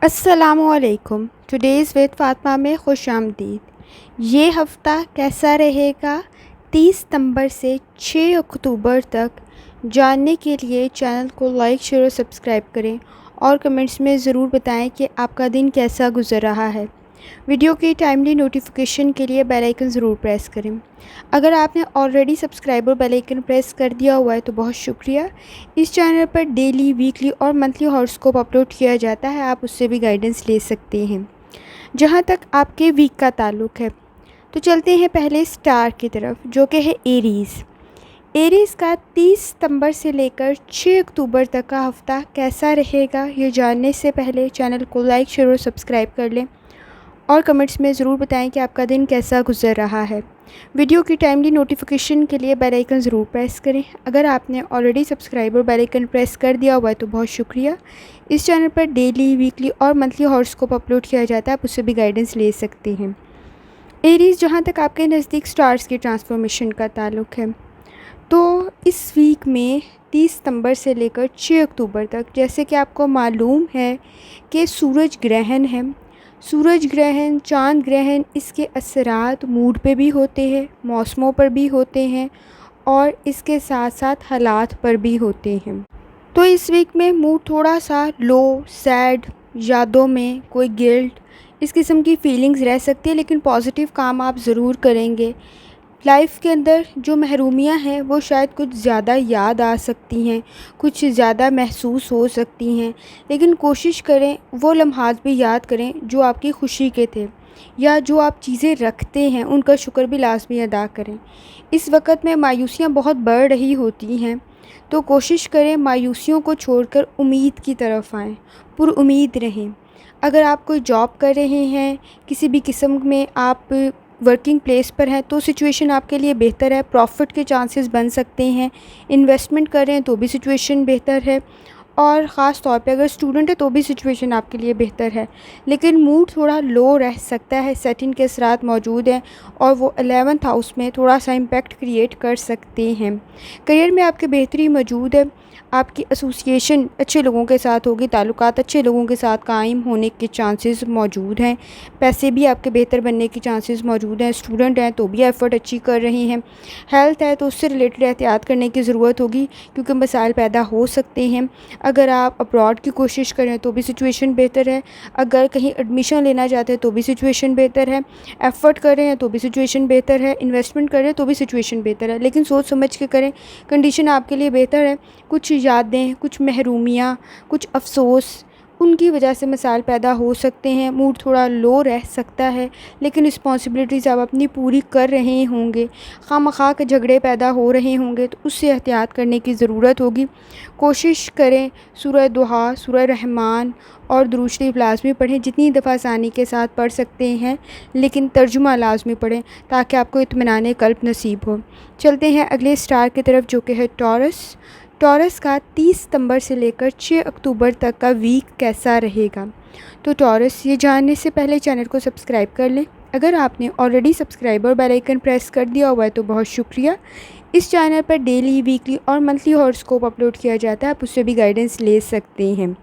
अस्सलामुअलैकुम। Today's with Fatima में खुश आमदीद। ये हफ़्ता कैसा रहेगा 30 सितंबर से 6 अक्टूबर तक जानने के लिए चैनल को लाइक शेयर और सब्सक्राइब करें और कमेंट्स में ज़रूर बताएं कि आपका दिन कैसा गुज़र रहा है। वीडियो की टाइमली नोटिफिकेशन के लिए बेल आइकन ज़रूर प्रेस करें। अगर आपने ऑलरेडी सब्सक्राइब और बेल आइकन प्रेस कर दिया हुआ है तो बहुत शुक्रिया। इस चैनल पर डेली, वीकली और मंथली हॉरोस्कोप अपलोड किया जाता है, आप उससे भी गाइडेंस ले सकते हैं। जहाँ तक आपके वीक का ताल्लुक़ है तो चलते हैं पहले स्टार की तरफ, जो कि है एरीज़। एरीज़ का 30 सितंबर से लेकर 6 अक्टूबर तक का हफ़्ता कैसा रहेगा, ये जानने से पहले चैनल को लाइक शेयर और सब्सक्राइब कर लें और कमेंट्स में ज़रूर बताएं कि आपका दिन कैसा गुज़र रहा है। वीडियो की टाइमली नोटिफिकेशन के लिए बेल आइकन ज़रूर प्रेस करें। अगर आपने ऑलरेडी सब्सक्राइब और बेल आइकन प्रेस कर दिया हुआ है तो बहुत शुक्रिया। इस चैनल पर डेली, वीकली और मंथली हॉरोस्कोप अपलोड किया जाता है, आप उससे भी गाइडेंस ले सकते हैं। एरीज़, जहाँ तक आपके नज़दीक स्टार्स की ट्रांसफॉर्मेशन का ताल्लुक़ है तो इस वीक में 30 सितंबर से लेकर 6 अक्टूबर तक, जैसे कि आपको मालूम है कि सूरज ग्रहण है। सूरज ग्रहण, चाँद ग्रहण, इसके असरात मूड पे भी होते हैं, मौसमों पर भी होते हैं और इसके साथ साथ हालात पर भी होते हैं। तो इस वीक में मूड थोड़ा सा लो, सैड, यादों में कोई गिल्ट, इस किस्म की फीलिंग्स रह सकती है, लेकिन पॉजिटिव काम आप ज़रूर करेंगे। लाइफ़ के अंदर जो महरूमियाँ हैं वो शायद कुछ ज़्यादा याद आ सकती हैं, कुछ ज़्यादा महसूस हो सकती हैं, लेकिन कोशिश करें वो लम्हात भी याद करें जो आपकी खुशी के थे, या जो आप चीज़ें रखते हैं उनका शुक्र भी लाज़मी अदा करें। इस वक्त में मायूसियाँ बहुत बढ़ रही होती हैं, तो कोशिश करें मायूसियों को छोड़कर उम्मीद की तरफ आएँ, पुरुम्मीद रहें। अगर आप कोई जॉब कर रहे हैं, किसी भी किस्म में आप वर्किंग प्लेस पर हैं तो सिचुएशन आपके लिए बेहतर है, प्रॉफिट के चांसेस बन सकते हैं। इन्वेस्टमेंट कर रहे हैं तो भी सिचुएशन बेहतर है, और ख़ास तौर पे अगर स्टूडेंट है तो भी सिचुएशन आपके लिए बेहतर है। लेकिन मूड थोड़ा लो रह सकता है, सेटिन के असरात मौजूद हैं और वो 11th हाउस में थोड़ा सा इम्पैक्ट क्रिएट कर सकते हैं। करियर में आपके बेहतरी मौजूद है, आपकी एसोसिएशन अच्छे लोगों के साथ होगी, ताल्लुकात अच्छे लोगों के साथ कायम होने के चांसेस मौजूद हैं। पैसे भी आपके बेहतर बनने के चांसेस मौजूद हैं। स्टूडेंट हैं तो भी एफ़र्ट अच्छी कर रहे हैं। हेल्थ है तो उससे रिलेटेड एहतियात करने की ज़रूरत होगी, क्योंकि मसाइल पैदा हो सकते हैं। अगर आप अब्रॉड की कोशिश करें तो भी सिचुएशन बेहतर है, अगर कहीं एडमिशन लेना चाहते हैं तो भी सिचुएशन बेहतर है, एफ़र्ट कर रहे हैं तो भी सिचुएशन बेहतर है, इन्वेस्टमेंट कर रहे हैं तो भी सिचुएशन बेहतर है। लेकिन सोच समझ के करें, कंडीशन आपके लिए बेहतर है। कुछ यादें, कुछ महरूमियाँ, कुछ अफ़सोस, उनकी वजह से मसाइल पैदा हो सकते हैं। मूड थोड़ा लो रह सकता है, लेकिन रिस्पॉन्सिबिलिटीज़ आप अपनी पूरी कर रहे होंगे। खामखा के झगड़े पैदा हो रहे होंगे तो उससे एहतियात करने की ज़रूरत होगी। कोशिश करें सूरह दुहा, सूरह रहमान और दुरूद शरीफ लाज़मी पढ़ें, जितनी दफ़ा आसानी के साथ पढ़ सकते हैं, लेकिन तर्जुमा लाज़मी पढ़ें ताकि आपको इत्मीनान क़ल्ब नसीब हो। चलते हैं अगले स्टार की तरफ, जो कि है टॉरस। टॉरस का 30 सितंबर से लेकर 6 अक्टूबर तक का वीक कैसा रहेगा। तो टॉरस, ये जानने से पहले चैनल को सब्सक्राइब कर लें। अगर आपने ऑलरेडी सब्सक्राइब और बेल आइकन प्रेस कर दिया हुआ है तो बहुत शुक्रिया। इस चैनल पर डेली, वीकली और मंथली हॉरोस्कोप अपलोड किया जाता है, आप उससे भी गाइडेंस ले सकते हैं।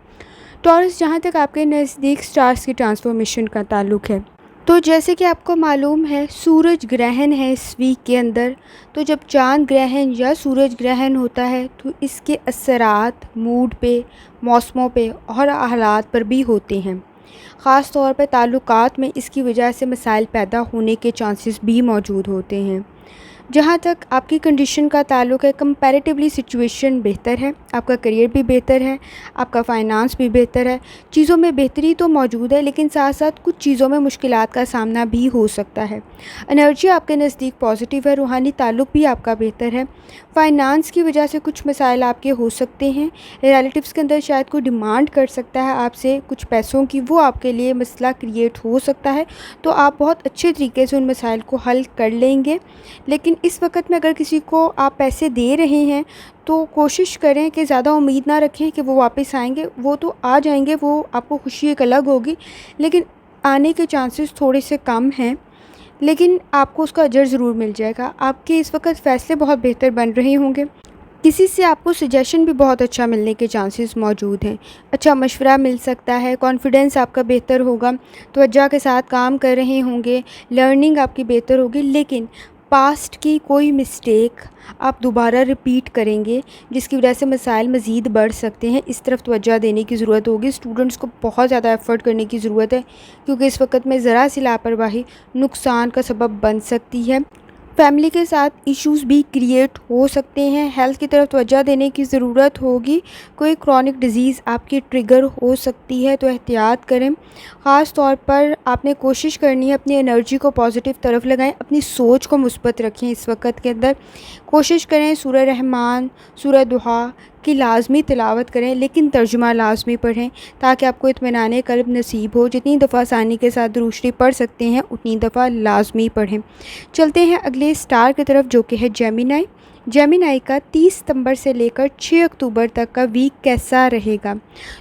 टॉरस, जहाँ तक आपके नज़दीक स्टार्स की ट्रांसफॉर्मेशन का ताल्लुक़ है तो जैसे कि आपको मालूम है सूरज ग्रहण है इस वीक के अंदर। तो जब चाँद ग्रहण या सूरज ग्रहण होता है तो इसके असरात मूड पे, मौसमों पे और हालात पर भी होते हैं। ख़ास तौर पे ताल्लुकात में इसकी वजह से मसाइल पैदा होने के चांसेस भी मौजूद होते हैं। जहाँ तक आपकी कंडीशन का ताल्लुक़ है, कंपैरेटिवली सिचुएशन बेहतर है, आपका करियर भी बेहतर है, आपका फ़ाइनांस भी बेहतर है। चीज़ों में बेहतरी तो मौजूद है, लेकिन साथ साथ कुछ चीज़ों में मुश्किलात का सामना भी हो सकता है। एनर्जी आपके नज़दीक पॉजिटिव है, रूहानी ताल्लुक़ भी आपका बेहतर है। फ़ाइनांस की वजह से कुछ मसाइल आपके हो सकते हैं। रिलेटिव्स के अंदर शायद कोई डिमांड कर सकता है आपसे कुछ पैसों की, वो आपके लिए मसला क्रिएट हो सकता है, तो आप बहुत अच्छे तरीके से उन मसाइल को हल कर लेंगे। लेकिन इस वक्त में अगर किसी को आप पैसे दे रहे हैं तो कोशिश करें कि ज़्यादा उम्मीद ना रखें कि वो वापस आएंगे। वो तो आ जाएंगे, वो आपको खुशी एक अलग होगी, लेकिन आने के चांसेस थोड़े से कम हैं, लेकिन आपको उसका अजर ज़रूर मिल जाएगा। आपके इस वक्त फ़ैसले बहुत बेहतर बन रहे होंगे। किसी से आपको सजेशन भी बहुत अच्छा मिलने के चांसेस मौजूद हैं। अच्छा मशवरा मिल सकता है, कॉन्फिडेंस आपका बेहतर होगा, तवज्जो के साथ काम कर रहे होंगे, लर्निंग आपकी बेहतर होगी। लेकिन पास्ट की कोई मिस्टेक आप दोबारा रिपीट करेंगे जिसकी वजह से मसाइल मज़ीद बढ़ सकते हैं। इस तरफ तवज्जो देने की ज़रूरत होगी। स्टूडेंट्स को बहुत ज़्यादा एफ़र्ट करने की ज़रूरत है, क्योंकि इस वक्त में ज़रा सी लापरवाही नुकसान का सबब बन सकती है। फैमिली के साथ इश्यूज़ भी क्रिएट हो सकते हैं। हेल्थ की तरफ तवज्जो देने की ज़रूरत होगी। कोई क्रॉनिक डिज़ीज़ आपकी ट्रिगर हो सकती है, तो एहतियात करें। ख़ास तौर पर आपने कोशिश करनी है अपनी एनर्जी को पॉजिटिव तरफ लगाएं, अपनी सोच को मुस्बत रखें। इस वक्त के अंदर कोशिश करें सूरह रहमान, सूरह दुहा की लाजमी तिलावत करें, लेकिन तर्जुमा लाजमी पढ़ें ताकि आपको इत्मीनान क़ल्ब नसीब हो। जितनी दफ़ा आसानी के साथ दुरूद शरीफ पढ़ सकते हैं उतनी दफ़ा लाजमी पढ़ें। चलते हैं अगले स्टार की तरफ, जो कि है जेमिनी। जेमिनी का 30 सितंबर से लेकर 6 अक्टूबर तक का वीक कैसा रहेगा।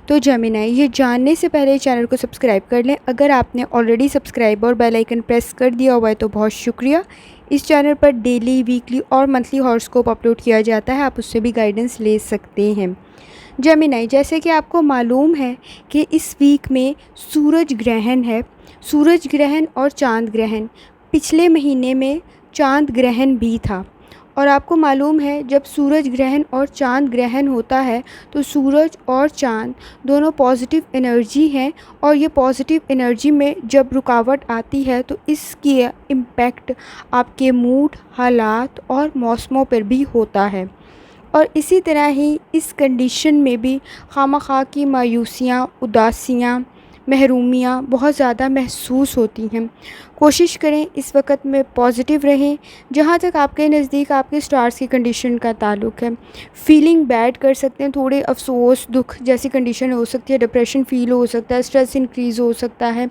तो जेमिनी, ये जानने से पहले चैनल को सब्सक्राइब कर लें। अगर आपने ऑलरेडी सब्सक्राइब और बेल आइकन प्रेस कर दिया हुआ है तो बहुत शुक्रिया। इस चैनल पर डेली, वीकली और मंथली हॉरोस्कोप अपलोड किया जाता है, आप उससे भी गाइडेंस ले सकते हैं। जेमिनी, जैसे कि आपको मालूम है कि इस वीक में सूरज ग्रहण है। सूरज ग्रहण और चांद ग्रहण, पिछले महीने में चांद ग्रहण भी था। और आपको मालूम है जब सूरज ग्रहण और चांद ग्रहण होता है तो सूरज और चांद दोनों पॉजिटिव एनर्जी हैं, और ये पॉजिटिव एनर्जी में जब रुकावट आती है तो इसकी इम्पैक्ट आपके मूड, हालात और मौसमों पर भी होता है। और इसी तरह ही इस कंडीशन में भी खामखा की मायूसियाँ, उदासियाँ, महरूमियाँ बहुत ज़्यादा महसूस होती हैं। कोशिश करें इस वक्त में पॉजिटिव रहें। जहाँ तक आपके नज़दीक आपके स्टार्स की कंडीशन का ताल्लुक़ है, फीलिंग बैड कर सकते हैं, थोड़े अफसोस, दुख जैसी कंडीशन हो सकती है, डिप्रेशन फ़ील हो सकता है, स्ट्रेस इंक्रीज़ हो सकता है,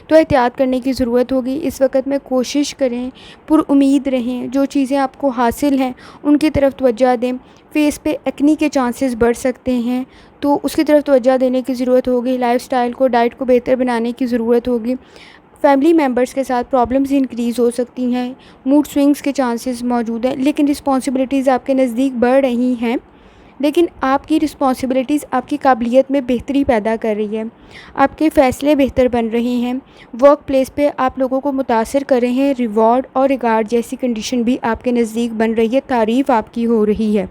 तो एहतियात करने की ज़रूरत होगी। इस वक्त में कोशिश करें, पुरुमीद रहें, जो चीज़ें आपको हासिल हैं उनकी तरफ तवज्जो दें। फेस पे एक्नी के चांसेस बढ़ सकते हैं, तो उसकी तरफ तवज्जो देने की ज़रूरत होगी। लाइफ़स्टाइल को, डाइट को बेहतर बनाने की ज़रूरत होगी। फैमिली मेम्बर्स के साथ प्रॉब्लम्स इंक्रीज़ हो सकती हैं, मूड स्विंग्स के चांसेस मौजूद हैं। लेकिन रिस्पॉन्सिबिलिटीज़ आपके नज़दीक बढ़ रही हैं, लेकिन आपकी रिस्पॉन्सिबिलिटीज़ आपकी काबिलियत में बेहतरी पैदा कर रही है। आपके फ़ैसले बेहतर बन रहे हैं। वर्क प्लेस पे आप लोगों को मुतासिर कर रहे हैं। रिवॉर्ड और रिगार्ड जैसी कंडीशन भी आपके नज़दीक बन रही है, तारीफ़ आपकी हो रही है।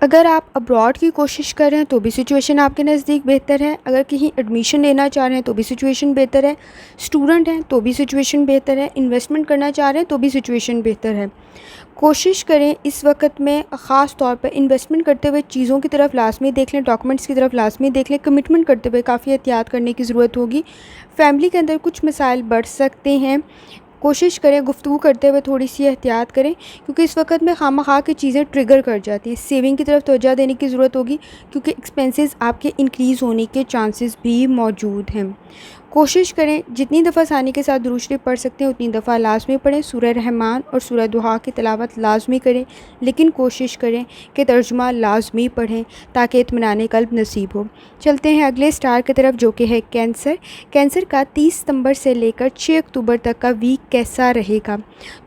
अगर आप अब्रॉड की कोशिश कर रहे हैं तो भी सिचुएशन आपके नज़दीक बेहतर है। अगर कहीं एडमिशन लेना चाह रहे हैं तो भी सिचुएशन बेहतर है। स्टूडेंट हैं तो भी सिचुएशन बेहतर है। इन्वेस्टमेंट करना चाह रहे हैं तो भी सिचुएशन बेहतर है। कोशिश करें इस वक्त में ख़ास तौर पर इन्वेस्टमेंट करते हुए चीज़ों की तरफ लाजमी देख लें, डॉक्यूमेंट्स की तरफ लाजमी देख लें। कमिटमेंट करते हुए काफ़ी एहतियात करने की ज़रूरत होगी। फैमिली के अंदर कुछ मसाइल बढ़ सकते हैं। कोशिश करें गुफ्तगू करते हुए थोड़ी सी एहतियात करें, क्योंकि इस वक्त में खामखा की चीज़ें ट्रिगर कर जाती हैं। सेविंग की तरफ तवज्जो देने की ज़रूरत होगी, क्योंकि एक्सपेंसेस आपके इंक्रीज़ होने के चांसेस भी मौजूद हैं। कोशिश करें जितनी दफ़ा आसानी के साथ दुरूद शरीफ पढ़ सकते हैं उतनी दफ़ा लाजमी पढ़ें। सूरह रहमान और सूरह दुहा की तिलावत लाजमी करें, लेकिन कोशिश करें कि तर्जुमा लाजमी पढ़ें ताकि इत्मीनान क़ल्ब नसीब हो। चलते हैं अगले स्टार की तरफ, जो कि है कैंसर। कैंसर का 30 सितंबर से लेकर 6 अक्टूबर तक का वीक कैसा रहेगा।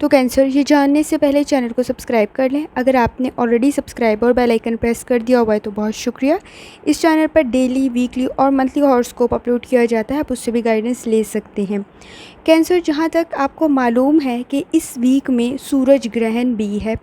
तो कैंसर, ये जानने से पहले चैनल को सब्सक्राइब कर लें। अगर आपने ऑलरेडी सब्सक्राइब और बेल आइकन प्रेस कर दिया हुआ है तो बहुत शुक्रिया। इस चैनल पर डेली, वीकली और मंथली हॉरोस्कोप अपलोड किया जाता है, आप उससे भी गाइडेंस ले सकते हैं। कैंसर, जहाँ तक आपको मालूम है कि इस वीक में सूरज ग्रहण भी है।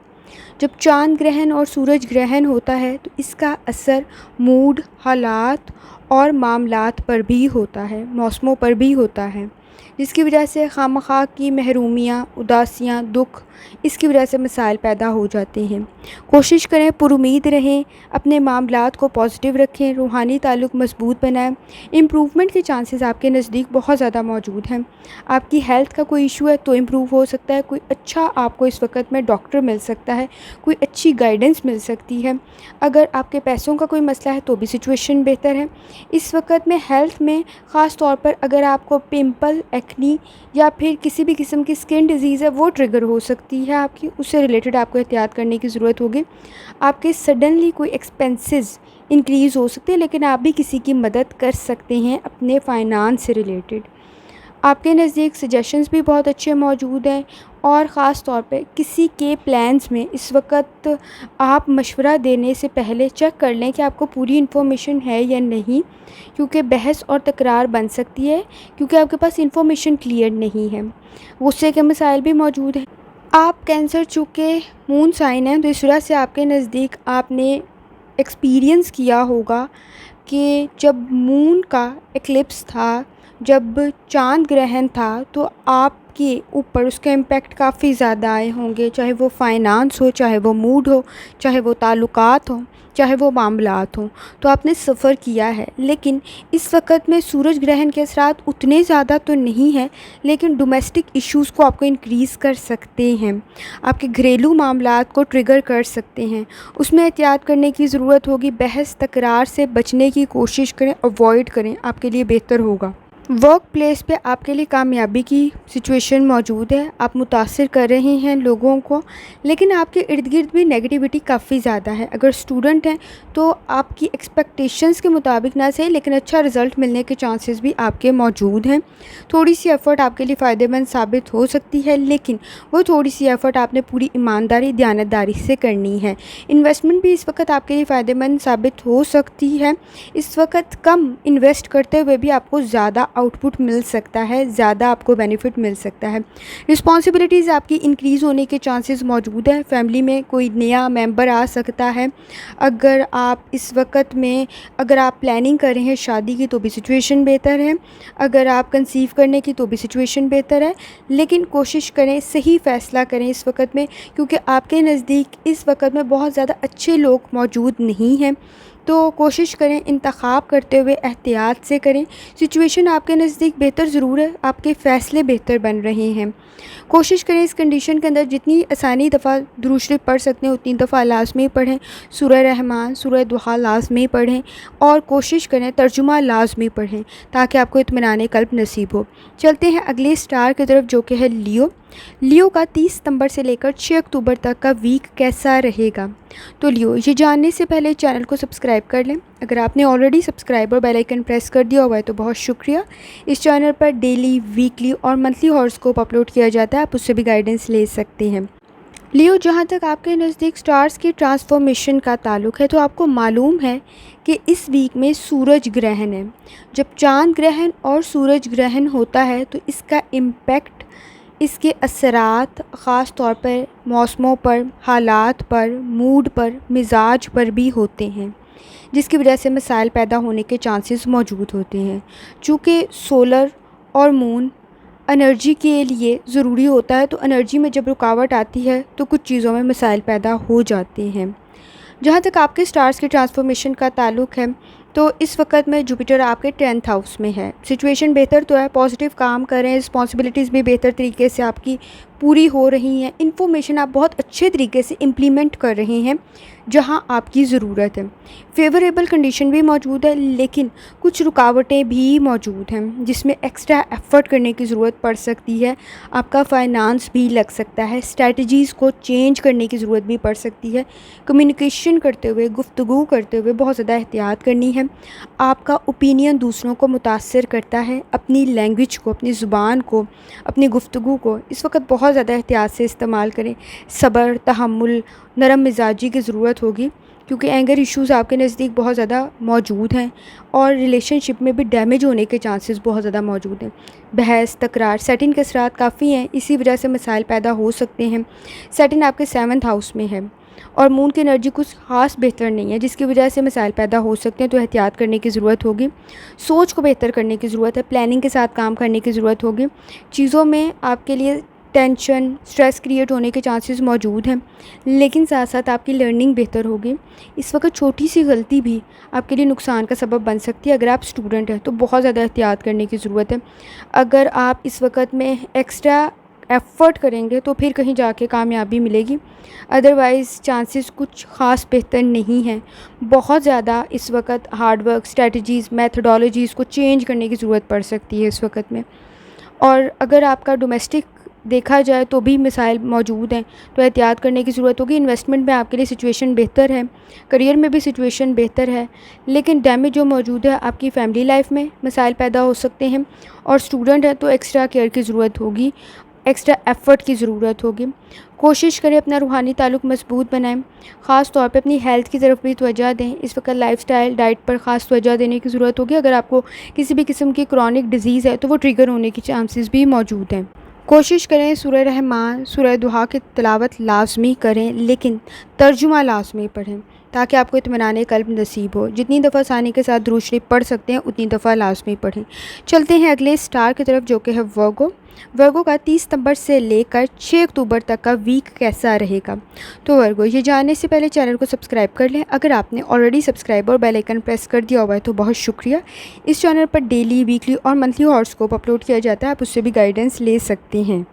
जब चांद ग्रहण और सूरज ग्रहण होता है तो इसका असर मूड, हालात और मामलात पर भी होता है, मौसमों पर भी होता है, जिसकी वजह से खामखा की महरूमियाँ, उदासियाँ, दुख, इसकी वजह से मसाइल पैदा हो जाते हैं। कोशिश करें पुरुमीद रहें, अपने मामलात को पॉजिटिव रखें, रूहानी ताल्लुक़ मजबूत बनाएं। इम्प्रूवमेंट के चांसेस आपके नज़दीक बहुत ज़्यादा मौजूद हैं। आपकी हेल्थ का कोई इशू है तो इम्प्रूव हो सकता है। कोई अच्छा आपको इस वक्त में डॉक्टर मिल सकता है, कोई अच्छी गाइडेंस मिल सकती है। अगर आपके पैसों का कोई मसला है तो भी सिचुएशन बेहतर है। इस वक्त में हेल्थ में ख़ास तौर पर अगर आपको पिंपल, एक्नी या फिर किसी भी किस्म की स्किन डिजीज़ है वो ट्रिगर हो सकती है आपकी, उससे रिलेटेड आपको एहतियात करने की ज़रूरत होगी। आपके सडनली कोई एक्सपेंसेस इंक्रीज़ हो सकते हैं, लेकिन आप भी किसी की मदद कर सकते हैं अपने फाइनेंस से रिलेटेड। आपके नज़दीक सजेशंस भी बहुत अच्छे मौजूद हैं और ख़ास तौर पे किसी के प्लान्स में इस वक्त आप मशवरा देने से पहले चेक कर लें कि आपको पूरी इन्फॉर्मेशन है या नहीं, क्योंकि बहस और तकरार बन सकती है क्योंकि आपके पास इन्फॉर्मेशन क्लियर नहीं है। गुस्से के मसाइल भी मौजूद हैं। आप कैंसर चूँकि मून साइन हैं, तो इस वजह से आपके नज़दीक आपने एक्सपीरियंस किया होगा कि जब मून का एक्लिप्स था, जब चाँद ग्रहण था, तो आपके ऊपर उसका इम्पेक्ट काफ़ी ज़्यादा आए होंगे, चाहे वो फाइनेंस हो, चाहे वो मूड हो, चाहे वो ताल्लुकात हो, चाहे वो मामलात हों, तो आपने सफ़र किया है। लेकिन इस वक्त में सूरज ग्रहण के असरात उतने ज़्यादा तो नहीं हैं, लेकिन डोमेस्टिक इश्यूज़ को आपको इंक्रीज़ कर सकते हैं, आपके घरेलू मामलात को ट्रिगर कर सकते हैं। उसमें एहतियात करने की ज़रूरत होगी। बहस तकरार से बचने की कोशिश करें, अवॉइड करें, आपके लिए बेहतर होगा। वर्क प्लेस पे आपके लिए कामयाबी की सिचुएशन मौजूद है। आप मुतासिर कर रहे हैं लोगों को, लेकिन आपके इर्द गिर्द भी नेगेटिविटी काफ़ी ज़्यादा है। अगर स्टूडेंट हैं तो आपकी एक्सपेक्टेशंस के मुताबिक ना सही, लेकिन अच्छा रिज़ल्ट मिलने के चांसेस भी आपके मौजूद हैं। थोड़ी सी एफ़र्ट आपके लिए फ़ायदेमंद साबित हो सकती है, लेकिन वो थोड़ी सी एफ़र्ट आपने पूरी ईमानदारी, दयानतदारी से करनी है। इन्वेस्टमेंट भी इस वक्त आपके लिए फ़ायदेमंद साबित हो सकती है। इस वक्त कम इन्वेस्ट करते हुए भी आपको ज़्यादा आउटपुट मिल सकता है, ज़्यादा आपको बेनिफिट मिल सकता है। रिस्पॉन्सिबिलिटीज़ आपकी इंक्रीज़ होने के चांसेस मौजूद हैं। फैमिली में कोई नया मेंबर आ सकता है। अगर आप इस वक्त में अगर आप प्लानिंग कर रहे हैं शादी की, तो भी सिचुएशन बेहतर है। अगर आप कंसीव करने की, तो भी सिचुएशन बेहतर है। लेकिन कोशिश करें, सही फ़ैसला करें इस वक्त में, क्योंकि आपके नज़दीक इस वक्त में बहुत ज़्यादा अच्छे लोग मौजूद नहीं हैं। तो कोशिश करें इंतखाब करते हुए एहतियात से करें। सिचुएशन आपके नज़दीक बेहतर ज़रूर है, आपके फ़ैसले बेहतर बन रहे हैं। कोशिश करें इस कंडीशन के अंदर जितनी आसानी दफ़ा दुरूद शरीफ पढ़ सकते हैं उतनी दफ़ा लाज़मी पढ़ें। सूरह रहमान, सूरह दुहा लाज़मी पढ़ें, और कोशिश करें तर्जुमा लाज़मी पढ़ें, ताकि आपको इत्मीनान क़ल्ब नसीब हो। चलते हैं अगले स्टार की तरफ, जो कि है लियो। लियो का 30 सितंबर से लेकर 6 अक्टूबर तक का वीक कैसा रहेगा। तो लियो, ये जानने से पहले चैनल को सब्सक्राइब कर लें। अगर आपने ऑलरेडी सब्सक्राइब और बेल आइकन प्रेस कर दिया हुआ है तो बहुत शुक्रिया। इस चैनल पर डेली, वीकली और मंथली हॉरोस्कोप अपलोड किया जाता है, आप उससे भी गाइडेंस ले सकते हैं। लियो, जहाँ तक आपके नज़दीक स्टार्स की ट्रांसफॉर्मेशन का ताल्लुक़ है, तो आपको मालूम है कि इस वीक में सूरज ग्रहण है। जब चाँद ग्रहण और सूरज ग्रहण होता है तो इसका इम्पेक्ट, इसके असरात ख़ास तौर पर मौसमों पर, हालात पर, मूड पर, मिजाज पर भी होते हैं, जिसकी वजह से मसाइल पैदा होने के चांसेस मौजूद होते हैं। चूँकि सोलर और मून एनर्जी के लिए ज़रूरी होता है, तो एनर्जी में जब रुकावट आती है तो कुछ चीज़ों में मसाइल पैदा हो जाते हैं। जहाँ तक आपके स्टार्स की ट्रांसफॉर्मेशन का ताल्लुक़ है, तो इस वक्त में जुपिटर आपके 10th हाउस में है। सिचुएशन बेहतर तो है, पॉजिटिव काम करें, रिस्पॉन्सिबिलिटीज़ भी बेहतर तरीके से आपकी पूरी हो रही हैं। इन्फॉर्मेशन आप बहुत अच्छे तरीके से इम्प्लीमेंट कर रहे हैं जहां आपकी ज़रूरत है। फेवरेबल कंडीशन भी मौजूद है, लेकिन कुछ रुकावटें भी मौजूद हैं जिसमें एक्स्ट्रा एफ़र्ट करने की ज़रूरत पड़ सकती है। आपका फाइनेंस भी लग सकता है, स्ट्रैटेजीज़ को चेंज करने की ज़रूरत भी पड़ सकती है। कम्युनिकेशन करते हुए, गुफ्तगू करते हुए बहुत ज़्यादा एहतियात करनी है। आपका ओपिनियन दूसरों को मुतासिर करता है। अपनी लैंग्वेज को, अपनी ज़ुबान को, अपनी गुफ्तगू को इस वक्त बहुत ज़्यादा एहतियात से इस्तेमाल करें। सब्र, तहम्मुल, नरम मिजाजी की ज़रूरत होगी, क्योंकि एंगर इश्यूज़ आपके नज़दीक बहुत ज़्यादा मौजूद हैं और रिलेशनशिप में भी डैमेज होने के चांसेस बहुत ज़्यादा मौजूद हैं। बहस, तकरार, सैटर्न के असरात काफ़ी हैं, इसी वजह से मसाइल पैदा हो सकते हैं। सैटर्न आपके 7th हाउस में है और मून की एनर्जी कुछ ख़ास बेहतर नहीं है, जिसकी वजह से मसाइल पैदा हो सकते हैं। तो एहतियात करने की ज़रूरत होगी, सोच को बेहतर करने की ज़रूरत है, प्लानिंग के साथ काम करने की ज़रूरत होगी। चीज़ों में आपके लिए टेंशन, स्ट्रेस क्रिएट होने के चांसेस मौजूद हैं, लेकिन साथ साथ आपकी लर्निंग बेहतर होगी। इस वक्त छोटी सी गलती भी आपके लिए नुकसान का सबब बन सकती है। अगर आप स्टूडेंट हैं तो बहुत ज़्यादा एहतियात करने की ज़रूरत है। अगर आप इस वक्त में एक्स्ट्रा एफ़र्ट करेंगे तो फिर कहीं जाके कामयाबी मिलेगी, अदरवाइज़ चांसेस कुछ ख़ास बेहतर नहीं हैं। बहुत ज़्यादा इस वक्त हार्ड वर्क, स्ट्रैटेजीज़, मेथडोलॉजीज़ को चेंज करने की ज़रूरत पड़ सकती है इस वक्त में। और अगर आपका डोमेस्टिक देखा जाए तो भी मिसाइल मौजूद हैं, तो एहतियात करने की ज़रूरत होगी। इन्वेस्टमेंट में आपके लिए सिचुएशन बेहतर है, करियर में भी सिचुएशन बेहतर है, लेकिन डैमेज जो मौजूद है आपकी फ़ैमिली लाइफ में मसाइल पैदा हो सकते हैं। और स्टूडेंट है तो एक्स्ट्रा केयर की ज़रूरत होगी। एक्स्ट्रा एफ़र्ट की ज़रूरत होगी। कोशिश करें अपना रूहानी ताल्लुक़ मज़बूत बनाएं। ख़ास तौर पे अपनी हेल्थ की तरफ भी तवज्जो दें। इस वक्त लाइफ़स्टाइल डाइट पर ख़ास तवज्जो देने की ज़रूरत होगी। अगर आपको किसी भी किस्म की क्रॉनिक डिज़ीज़ है तो वो ट्रिगर होने की चांसेस भी मौजूद हैं। कोशिश करें सूरह रहमान, सूरह दुहा की तिलावत लाज़मी करें, लेकिन तर्जुमा लाज़मी पढ़ें ताकि आपको इत्मीनान क़ल्ब नसीब हो। जितनी दफ़ा आसानी के साथ दुरूद शरीफ पढ़ सकते हैं उतनी दफ़ा लाज़मी पढ़ें। चलते हैं अगले स्टार की तरफ, जो कि है वर्गो। वर्गो का 30 सितंबर से लेकर 6 अक्टूबर तक का वीक कैसा रहेगा। तो वर्गो, ये जानने से पहले चैनल को सब्सक्राइब कर लें। अगर आपने ऑलरेडी सब्सक्राइब और बेल आइकन प्रेस कर दिया हुआ है तो बहुत शुक्रिया। इस चैनल पर डेली, वीकली और मंथली हॉरोस्कोप अपलोड किया जाता है, आप उससे भी गाइडेंस ले सकते हैं।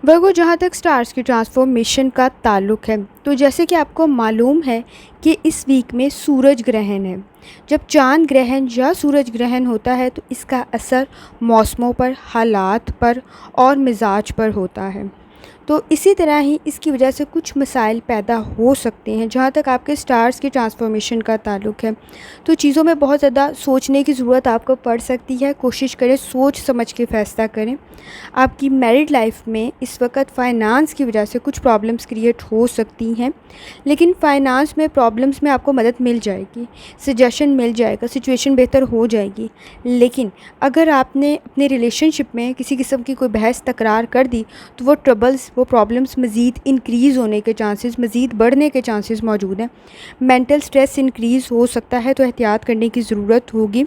वर्गो, जहाँ तक स्टार्स की ट्रांसफॉर्मेशन का ताल्लुक़ है, तो जैसे कि आपको मालूम है कि इस वीक में सूरज ग्रहण है। जब चांद ग्रहण या सूरज ग्रहण होता है तो इसका असर मौसमों पर, हालात पर और मिजाज पर होता है। तो इसी तरह ही इसकी वजह से कुछ मसाइल पैदा हो सकते हैं। जहाँ तक आपके स्टार्स की ट्रांसफॉर्मेशन का ताल्लुक़ है तो चीज़ों में बहुत ज़्यादा सोचने की ज़रूरत आपको पड़ सकती है। कोशिश करें सोच समझ के फ़ैसला करें। आपकी मैरिड लाइफ में इस वक्त फ़ाइनांस की वजह से कुछ प्रॉब्लम्स क्रिएट हो सकती हैं, लेकिन फ़ाइनांस में प्रॉब्लम्स में आपको मदद मिल जाएगी, सजेशन मिल जाएगा, सिचुएशन बेहतर हो जाएगी। लेकिन अगर आपने अपने रिलेशनशिप में किसी किस्म की कोई बहस तकरार कर दी तो वो ट्रबल्स, वो प्रॉब्लम्स मज़ीद इंक्रीज़ होने के चांसेस, मज़ीद बढ़ने के चांसेस मौजूद हैं। मेंटल स्ट्रेस इंक्रीज़ हो सकता है, तो एहतियात करने की ज़रूरत होगी।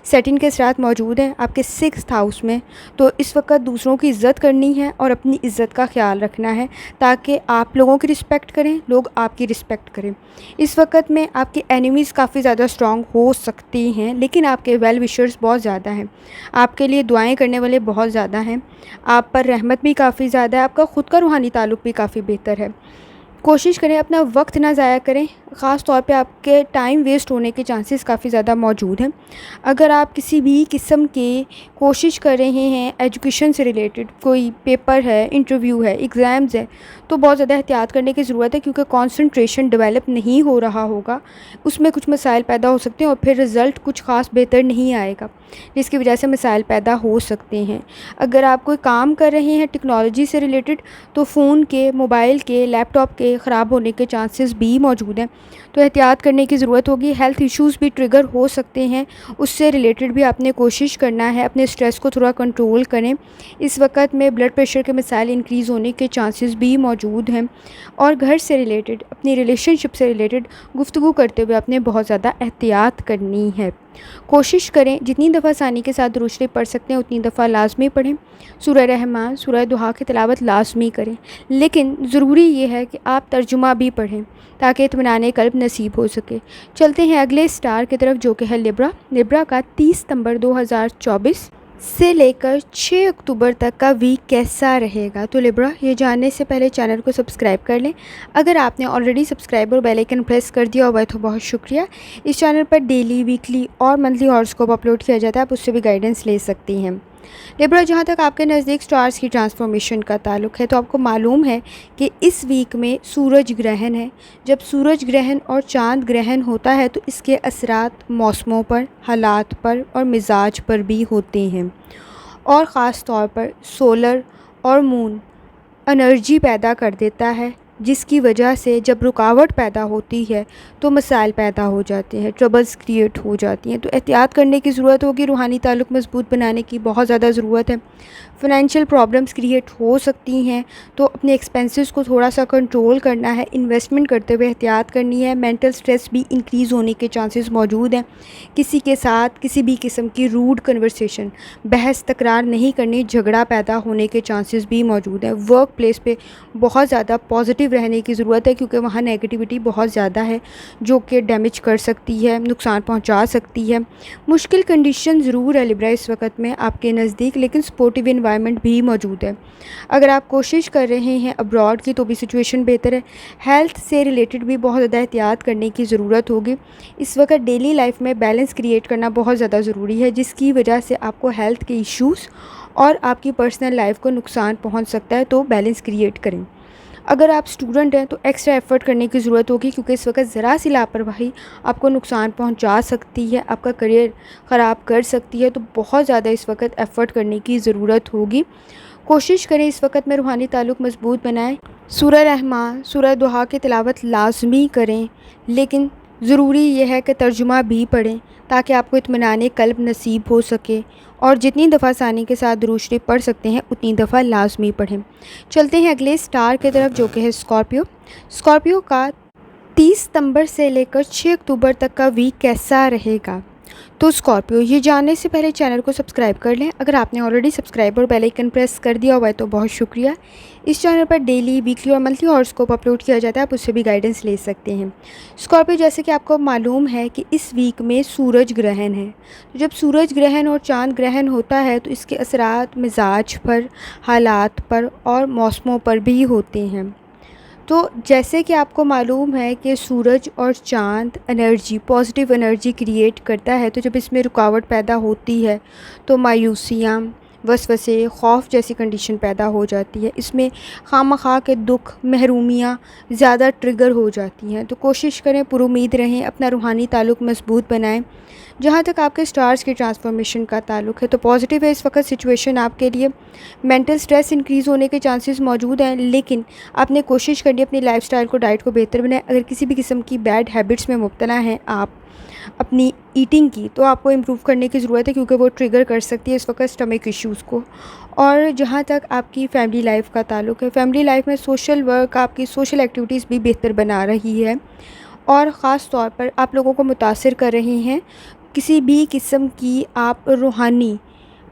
सेटिंग के असरात मौजूद हैं आपके 6th हाउस में, तो इस वक्त दूसरों की इज़्ज़त करनी है और अपनी इज़्ज़त का ख्याल रखना है ताकि आप लोगों की रिस्पेक्ट करें, लोग आपकी रिस्पेक्ट करें। इस वक्त में आपके एनिमीज़ काफ़ी ज़्यादा स्ट्रॉन्ग हो सकते हैं, लेकिन आपके वेल विशर्स बहुत ज़्यादा हैं, आपके लिए दुआएं करने वाले बहुत ज़्यादा हैं, आप पर रहमत भी काफ़ी ज़्यादा है, आपका ख़ुद का रूहानी ताल्लुक़ भी काफ़ी बेहतर है। कोशिश करें अपना वक्त ना ज़ाया करें। ख़ास तौर पे आपके टाइम वेस्ट होने के चांसेस काफ़ी ज़्यादा मौजूद हैं। अगर आप किसी भी किस्म के कोशिश कर रहे हैं, एजुकेशन से रिलेटेड कोई पेपर है, इंटरव्यू है, एग्ज़ाम्स है, तो बहुत ज़्यादा एहतियात करने की ज़रूरत है, क्योंकि कंसंट्रेशन डेवलप नहीं हो रहा होगा, उसमें कुछ मसाइल पैदा हो सकते हैं और फिर रिज़ल्ट कुछ ख़ास बेहतर नहीं आएगा, जिसकी वजह से मसाइल पैदा हो सकते हैं। अगर आप कोई काम कर रहे हैं टेक्नोलॉजी से रिलेटेड, तो फ़ोन के, मोबाइल के, लैपटॉप के ख़राब होने के चांसेस भी मौजूद हैं, तो एहतियात करने की ज़रूरत होगी। हेल्थ इश्यूज़ भी ट्रिगर हो सकते हैं, उससे रिलेटेड भी आपने कोशिश करना है अपने स्ट्रेस को थोड़ा कंट्रोल करें। इस वक्त में ब्लड प्रेशर के मसाइल इंक्रीज़ होने के चांसेस भी मौजूद हैं, और घर से रिलेटेड, अपनी रिलेशनशिप से रिलेटेड गुफ्तगू करते हुए आपने बहुत ज़्यादा एहतियात करनी है। कोशिश करें जितनी दफ़ा आसानी के साथ दुरूद शरीफ पढ़ सकते हैं उतनी दफ़ा लाजमी पढ़ें। सूरह रहमान, सूरह दुहा की तिलावत लाजमी करें, लेकिन ज़रूरी ये है कि आप तर्जुमा भी पढ़ें ताकि इत्मीनान क़ल्ब नसीब हो सके। चलते हैं अगले स्टार की तरफ, जो कि है लिब्रा। लिब्रा का 30 सितंबर 2024 से लेकर 6 अक्टूबर तक का वीक कैसा रहेगा। तो लिब्रा, ये जानने से पहले चैनल को सब्सक्राइब कर लें। अगर आपने ऑलरेडी सब्सक्राइब और बेल आइकन प्रेस कर दिया हुआ है तो बहुत शुक्रिया। इस चैनल पर डेली, वीकली और मंथली हॉरोस्कोप अपलोड किया जाता है, आप उससे भी गाइडेंस ले सकती हैं। लिब्रा, जहाँ तक आपके नज़दीक स्टार्स की ट्रांसफॉर्मेशन का ताल्लुक़ है, तो आपको मालूम है कि इस वीक में सूरज ग्रहण है। जब सूरज ग्रहण और चांद ग्रहण होता है तो इसके असरात मौसमों पर, हालात पर और मिजाज पर भी होते हैं, और ख़ास तौर पर सोलर और मून एनर्जी पैदा कर देता है, जिसकी वजह से जब रुकावट पैदा होती है तो मसाइल पैदा हो जाते हैं, ट्रबल्स क्रिएट हो जाती हैं। तो एहतियात करने की ज़रूरत होगी, रूहानी ताल्लुक़ मज़बूत बनाने की बहुत ज़्यादा ज़रूरत है। फ़ाइनेंशियल प्रॉब्लम्स क्रिएट हो सकती हैं, तो अपने एक्सपेंसेस को थोड़ा सा कंट्रोल करना है, इन्वेस्टमेंट करते हुए एहतियात करनी है। मेंटल स्ट्रेस भी इंक्रीज़ होने के चांसेस मौजूद हैं। किसी के साथ किसी भी किस्म की रूड कन्वर्सेशन, बहस तकरार नहीं करनी, झगड़ा पैदा होने के चांसेस भी मौजूद हैं। वर्क प्लेस पे बहुत ज़्यादा पॉजिटिव रहने की ज़रूरत है, क्योंकि वहाँ नेगेटिविटी बहुत ज़्यादा है जो कि डैमेज कर सकती है, नुकसान पहुँचा सकती है। मुश्किल कंडीशन ज़रूर है लिब्रा इस वक्त में आपके नज़दीक, लेकिन सपोर्टिव इन्वायरमेंट भी मौजूद है। अगर आप कोशिश कर रहे हैं अब्रॉड की तो भी सिचुएशन बेहतर है। हेल्थ से रिलेटेड भी बहुत ज़्यादा एहतियात करने की ज़रूरत होगी। इस वक्त डेली लाइफ में बैलेंस क्रिएट करना बहुत ज़्यादा ज़रूरी है, जिसकी वजह से आपको हेल्थ के इश्यूज़ और आपकी पर्सनल लाइफ को नुकसान पहुंच सकता है, तो बैलेंस क्रिएट करें। अगर आप स्टूडेंट हैं तो एक्स्ट्रा एफ़र्ट करने की ज़रूरत होगी, क्योंकि इस वक्त ज़रा सी लापरवाही आपको नुकसान पहुंचा सकती है, आपका करियर ख़राब कर सकती है, तो बहुत ज़्यादा इस वक्त एफ़र्ट करने की ज़रूरत होगी। कोशिश करें इस वक्त में रूहानी ताल्लुक़ मज़बूत बनाएं। सूरह रहमान, सूरह दुहा की तिलावत लाज़मी करें, लेकिन ज़रूरी यह है कि तर्जुमा भी पढ़ें ताकि आपको इत्मीनान क़ल्ब नसीब हो सके। और जितनी दफ़ा आसानी के साथ दुरूद शरीफ पढ़ सकते हैं उतनी दफ़ा लाज़मी पढ़ें। चलते हैं अगले स्टार की तरफ, जो कि है स्कॉर्पियो। स्कॉर्पियो का 30 सितंबर से लेकर 6 अक्टूबर तक का वीक कैसा रहेगा? तो स्कॉर्पियो, ये जानने से पहले चैनल को सब्सक्राइब कर लें। अगर आपने ऑलरेडी सब्सक्राइब और बेल आइकन प्रेस कर दिया हुआ है तो बहुत शुक्रिया। इस चैनल पर डेली, वीकली और मंथली हॉरोस्कोप अपलोड किया जाता है, आप उससे भी गाइडेंस ले सकते हैं। स्कॉर्पियो, जैसे कि आपको मालूम है कि इस वीक में सूरज ग्रहण है। तो जब सूरज ग्रहण और चांद ग्रहण होता है तो इसके असरात मिजाज पर, हालात पर और मौसमों पर भी होते हैं। तो जैसे कि आपको मालूम है कि सूरज और चाँद एनर्जी, पॉजिटिव एनर्जी क्रिएट करता है, तो जब इसमें रुकावट पैदा होती है तो मायूसियाँ, वसवसे, खौफ जैसी कंडीशन पैदा हो जाती है। इसमें खामखा के दुख, महरूमियाँ ज़्यादा ट्रिगर हो जाती हैं। तो कोशिश करें, पुरुमीद रहें, अपना रूहानी ताल्लुक़ मज़बूत बनाएं। जहाँ तक आपके स्टार्स की ट्रांसफॉर्मेशन का ताल्लुक़ है तो पॉजिटिव है इस वक्त सिचुएशन आपके लिए। मेंटल स्ट्रेस इंक्रीज़ होने के चांसेस मौजूद हैं, लेकिन आपने कोशिश करनी है अपनी लाइफस्टाइल को, डाइट को बेहतर बनाएं। अगर किसी भी किस्म की बैड हैबिट्स में मुब्तला हैं आप अपनी ईटिंग की, तो आपको इम्प्रूव करने की ज़रूरत है, क्योंकि वो ट्रिगर कर सकती है इस वक्त स्टमक इश्यूज़ को। और जहाँ तक आपकी फैमिली लाइफ का ताल्लुक़ है, फैमिली लाइफ में सोशल वर्क, आपकी सोशल एक्टिविटीज़ भी बेहतर बना रही है और ख़ास तौर पर आप लोगों को मुतासिर कर रही हैं। किसी भी किस्म की आप रूहानी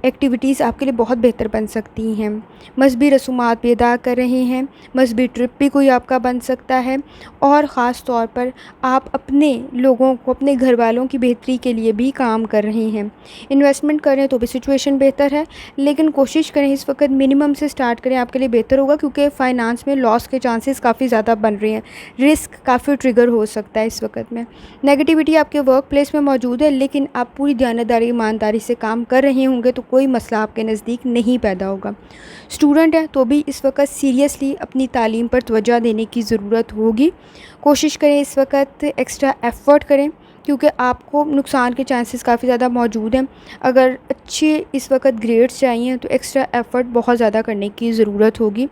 एक्टिविटीज़ आपके लिए बहुत बेहतर बन सकती हैं। मज़हबी रसूमात भी अदा कर रहे हैं, मज़हबी ट्रिप भी कोई आपका बन सकता है और ख़ास तौर पर आप अपने लोगों को, अपने घर वालों की बेहतरी के लिए भी काम कर रहे हैं। इन्वेस्टमेंट करें तो भी सिचुएशन बेहतर है, लेकिन कोशिश करें इस वक्त मिनिमम से स्टार्ट करें, आपके लिए बेहतर होगा, क्योंकि फ़ाइनांस में लॉस के चांसेस काफ़ी ज़्यादा बन रहे हैं। रिस्क काफ़ी ट्रिगर हो सकता है इस वक्त में। नेगेटिविटी आपके वर्क प्लेस में मौजूद है, लेकिन आप पूरी दयानतदारी, ईमानदारी से काम कर रहे होंगे तो कोई मसला आपके नज़दीक नहीं पैदा होगा। स्टूडेंट हैं तो भी इस वक्त सीरियसली अपनी तालीम पर तवज्जो देने की ज़रूरत होगी। कोशिश करें इस वक्त एक्स्ट्रा एफ़र्ट करें, क्योंकि आपको नुकसान के चांसेस काफ़ी ज़्यादा मौजूद हैं। अगर अच्छे इस वक्त ग्रेड्स चाहिए तो एक्स्ट्रा एफ़र्ट बहुत ज़्यादा करने की ज़रूरत होगी।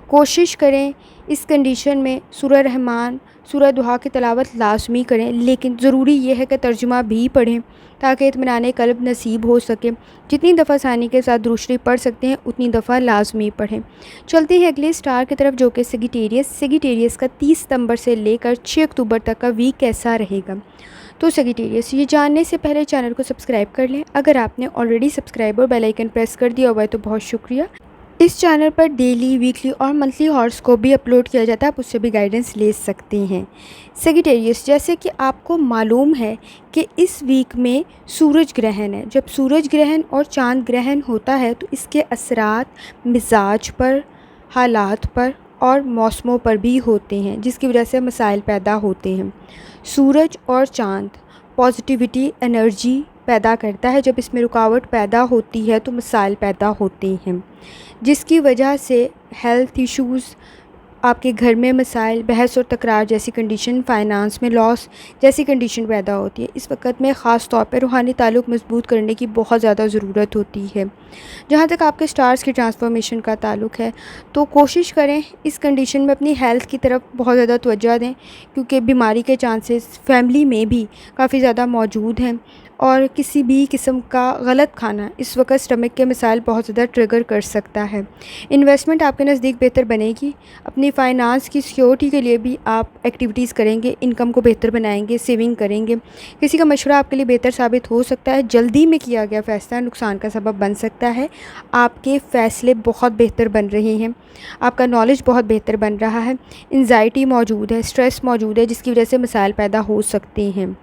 कोशिश करें इस कंडीशन में सूरह रहमान, सूरह दुहा की तिलावत लाज़मी करें, लेकिन ज़रूरी यह है कि तर्जुमा भी पढ़ें ताकि इत्मीनान क़ल्ब नसीब हो सके। जितनी दफ़ा आसानी के साथ दुरूद शरीफ पढ़ सकते हैं उतनी दफ़ा लाज़मी पढ़ें। चलते हैं अगले स्टार की तरफ, जो कि सेजिटेरियस। सेजिटेरियस का 30 सितंबर से लेकर 6 अक्टूबर तक का वीक कैसा रहेगा? तो सेजिटेरियस, ये जानने से पहले चैनल को सब्सक्राइब कर लें। अगर आपने ऑलरेडी सब्सक्राइब और बेल आइकन प्रेस कर दिया हुआ है तो बहुत शुक्रिया। इस चैनल पर डेली, वीकली और मंथली हॉरोस्कोप भी अपलोड किया जाता है, आप उससे भी गाइडेंस ले सकते हैं। सेजिटेरियस, जैसे कि आपको मालूम है कि इस वीक में सूरज ग्रहण है। जब सूरज ग्रहण और चांद ग्रहण होता है तो इसके असरात मिजाज पर, हालात पर और मौसमों पर भी होते हैं, जिसकी वजह से मसाइल पैदा होते हैं। सूरज और चांद पॉजिटिविटी, एनर्जी पैदा करता है। जब इसमें रुकावट पैदा होती है तो मसाइल पैदा होते हैं, जिसकी वजह से हेल्थ इश्यूज़, आपके घर में मसाइल, बहस और तकरार जैसी कंडीशन, फ़ाइनांस में लॉस जैसी कंडीशन पैदा होती है। इस वक्त में ख़ास तौर पर रूहानी ताल्लुक़ मज़बूत करने की बहुत ज़्यादा ज़रूरत होती है। जहाँ तक आपके स्टार्स की ट्रांसफॉर्मेशन का ताल्लुक़ है तो कोशिश करें इस कंडीशन में अपनी हेल्थ की तरफ बहुत ज़्यादा तवज्जो दें, क्योंकि बीमारी के चांसेस फैमिली में भी काफ़ी ज़्यादा मौजूद हैं और किसी भी किस्म का गलत खाना इस वक्त स्टमक के मसाइल बहुत ज़्यादा ट्रिगर कर सकता है। इन्वेस्टमेंट आपके नज़दीक बेहतर बनेगी। अपनी फ़ाइनांस की सिक्योरिटी के लिए भी आप एक्टिविटीज़ करेंगे, इनकम को बेहतर बनाएंगे, सेविंग करेंगे। किसी का मशवरा आपके लिए बेहतर साबित हो सकता है। जल्दी में किया गया फ़ैसला नुकसान का सबब बन सकता है। आपके फ़ैसले बहुत बेहतर बन रहे हैं, आपका नॉलेज बहुत बेहतर बन रहा है। एंजाइटी मौजूद है, स्ट्रेस मौजूद है, जिसकी वजह से मसाइल पैदा हो सकते हैं।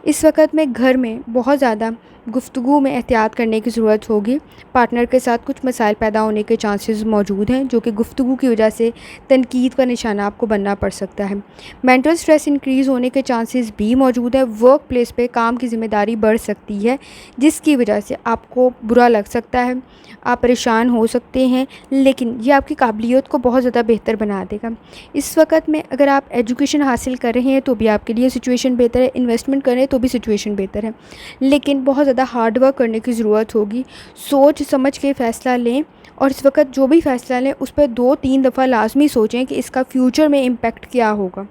इस वक्त में घर में बहुत ज़्यादा गुफ्तगू में एहतियात करने की ज़रूरत होगी। पार्टनर के साथ कुछ मसाइल पैदा होने के चांसेस मौजूद हैं, जो कि गुफ्तगू की वजह से तनकीद का निशाना आपको बनना पड़ सकता है। मेंटल स्ट्रेस इंक्रीज़ होने के चांसेस भी मौजूद है। वर्क प्लेस पे काम की ज़िम्मेदारी बढ़ सकती है, जिसकी वजह से आपको बुरा लग सकता है, आप परेशान हो सकते हैं, लेकिन ये आपकी काबिलियत को बहुत ज़्यादा बेहतर बना देगा। इस वक्त में अगर आप एजुकेशन हासिल कर रहे हैं तो भी आपके लिए सिचुएशन बेहतर है, इन्वेस्टमेंट करें तो भी सिचुएशन बेहतर है, लेकिन बहुत ज़्यादा हार्ड वर्क करने की ज़रूरत होगी। सोच समझ के फ़ैसला लें और इस वक्त जो भी फ़ैसला लें उस पर 2-3 दफ़ा लाजमी सोचें कि इसका फ्यूचर में इम्पेक्ट क्या होगा,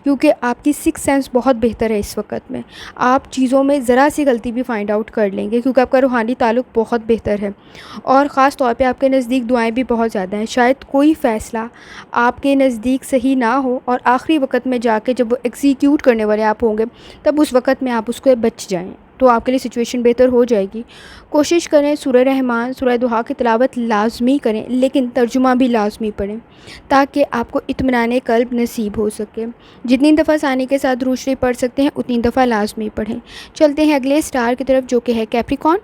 क्योंकि आपकी सिक्स सेंस बहुत बेहतर है इस वक्त में। आप चीज़ों में ज़रा सी गलती भी फाइंड आउट कर लेंगे, क्योंकि आपका रूहानी ताल्लुक़ बहुत बेहतर है और ख़ास तौर पे आपके नज़दीक दुआएं भी बहुत ज़्यादा हैं। शायद कोई फ़ैसला आपके नज़दीक सही ना हो और आखिरी वक्त में जाके जब वो एग्जीक्यूट करने वाले आप होंगे तब उस वक्त में आप उसको बच जाएँ, तो आपके लिए सिचुएशन बेहतर हो जाएगी। कोशिश करें सूरह रहमान, सूरह दुहा की तिलावत लाज़मी करें, लेकिन तर्जुमा भी लाज़मी पढ़ें ताकि आपको इत्मीनान क़ल्ब नसीब हो सके। जितनी दफ़ा आसानी के साथ दुरूद शरीफ पढ़ सकते हैं उतनी दफ़ा लाज़मी पढ़ें। चलते हैं अगले स्टार की तरफ, जो कि है कैप्रिकॉर्न।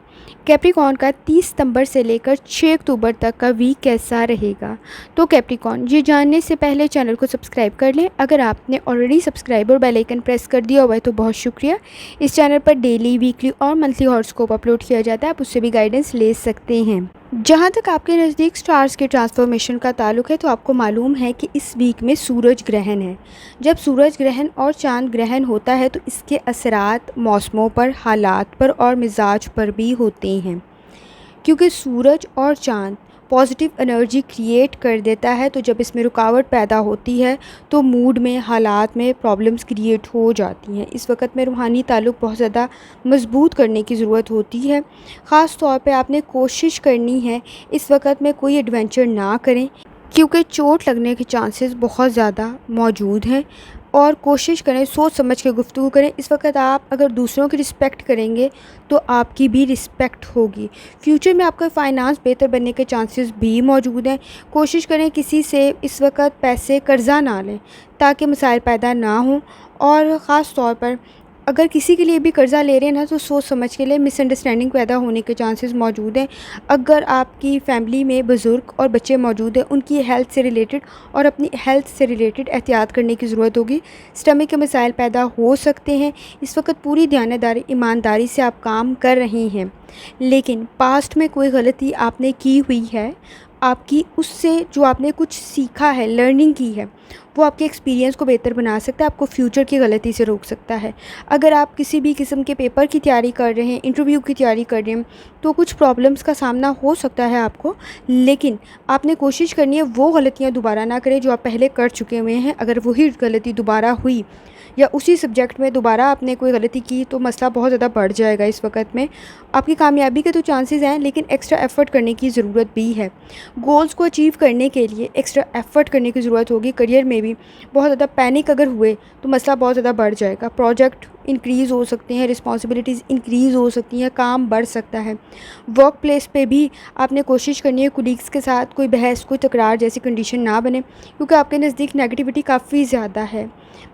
कैप्रिकॉर्न का 30 सितंबर से लेकर 6 अक्टूबर तक का वीक कैसा रहेगा। तो कैप्रिकॉर्न, ये जानने से पहले चैनल को सब्सक्राइब कर लें। अगर आपने ऑलरेडी सब्सक्राइब और बेल आइकन प्रेस कर दिया हुआ है तो बहुत शुक्रिया। इस चैनल पर डेली, वीकली और मंथली हॉरोस्कोप अपलोड किया जाता है, आप उससे भी गाइडेंस ले सकते हैं। जहाँ तक आपके नज़दीक स्टार्स के ट्रांसफॉर्मेशन का ताल्लुक़ है तो आपको मालूम है कि इस वीक में सूरज ग्रहण है। जब सूरज ग्रहण और चांद ग्रहण होता है तो इसके असरात मौसमों पर, हालात पर और मिजाज पर भी होते हैं, क्योंकि सूरज और चांद पॉजिटिव एनर्जी क्रिएट कर देता है। तो जब इसमें रुकावट पैदा होती है तो मूड में, हालात में प्रॉब्लम्स क्रिएट हो जाती हैं। इस वक्त में रूहानी ताल्लुक़ बहुत ज़्यादा मज़बूत करने की ज़रूरत होती है। ख़ास तौर पे आपने कोशिश करनी है इस वक्त में कोई एडवेंचर ना करें, क्योंकि चोट लगने के चांसेस बहुत ज़्यादा मौजूद हैं। और कोशिश करें सोच समझ के गुफ्तगू करें। इस वक्त आप अगर दूसरों की रिस्पेक्ट करेंगे तो आपकी भी रिस्पेक्ट होगी। फ्यूचर में आपका फ़ाइनेंस बेहतर बनने के चांसेस भी मौजूद हैं। कोशिश करें किसी से इस वक्त पैसे कर्ज़ा ना लें ताकि मसाइल पैदा ना हों। और ख़ास तौर पर अगर किसी के लिए भी कर्ज़ा ले रहे हैं ना तो सोच समझ के लिए, मिसअंडरस्टैंडिंग पैदा होने के चांसेस मौजूद हैं। अगर आपकी फ़ैमिली में बुज़ुर्ग और बच्चे मौजूद हैं, उनकी हेल्थ से रिलेटेड और अपनी हेल्थ से रिलेटेड एहतियात करने की ज़रूरत होगी। स्टमक के मसाइल पैदा हो सकते हैं। इस वक्त पूरी दयानतदारी, ईमानदारी से आप काम कर रहे हैं, लेकिन पास्ट में कोई गलती आपने की हुई है, आपकी उससे जो आपने कुछ सीखा है, लर्निंग की है, वो आपके एक्सपीरियंस को बेहतर बना सकता है, आपको फ्यूचर की गलती से रोक सकता है। अगर आप किसी भी किस्म के पेपर की तैयारी कर रहे हैं, इंटरव्यू की तैयारी कर रहे हैं, तो कुछ प्रॉब्लम्स का सामना हो सकता है आपको, लेकिन आपने कोशिश करनी है वो गलतियाँ दोबारा ना करें जो आप पहले कर चुके हुए हैं। अगर वही गलती दोबारा हुई या उसी सब्जेक्ट में दोबारा आपने कोई गलती की तो मसला बहुत ज़्यादा बढ़ जाएगा। इस वक्त में आपकी कामयाबी के तो चांसेस हैं, लेकिन एक्स्ट्रा एफ़र्ट करने की ज़रूरत भी है। गोल्स को अचीव करने के लिए एक्स्ट्रा एफ़र्ट करने की ज़रूरत होगी। करियर में भी बहुत ज़्यादा पैनिक अगर हुए तो मसला बहुत ज़्यादा बढ़ जाएगा। प्रोजेक्ट इंक्रीज़ हो सकते हैं, रिस्पॉन्सिबिलिटीज़ इंक्रीज़ हो सकती हैं, काम बढ़ सकता है। वर्क प्लेस पे भी आपने कोशिश करनी है कुलीग्स के साथ कोई बहस, कोई तकरार जैसी कंडीशन ना बने, क्योंकि आपके नज़दीक नेगेटिविटी काफ़ी ज़्यादा है।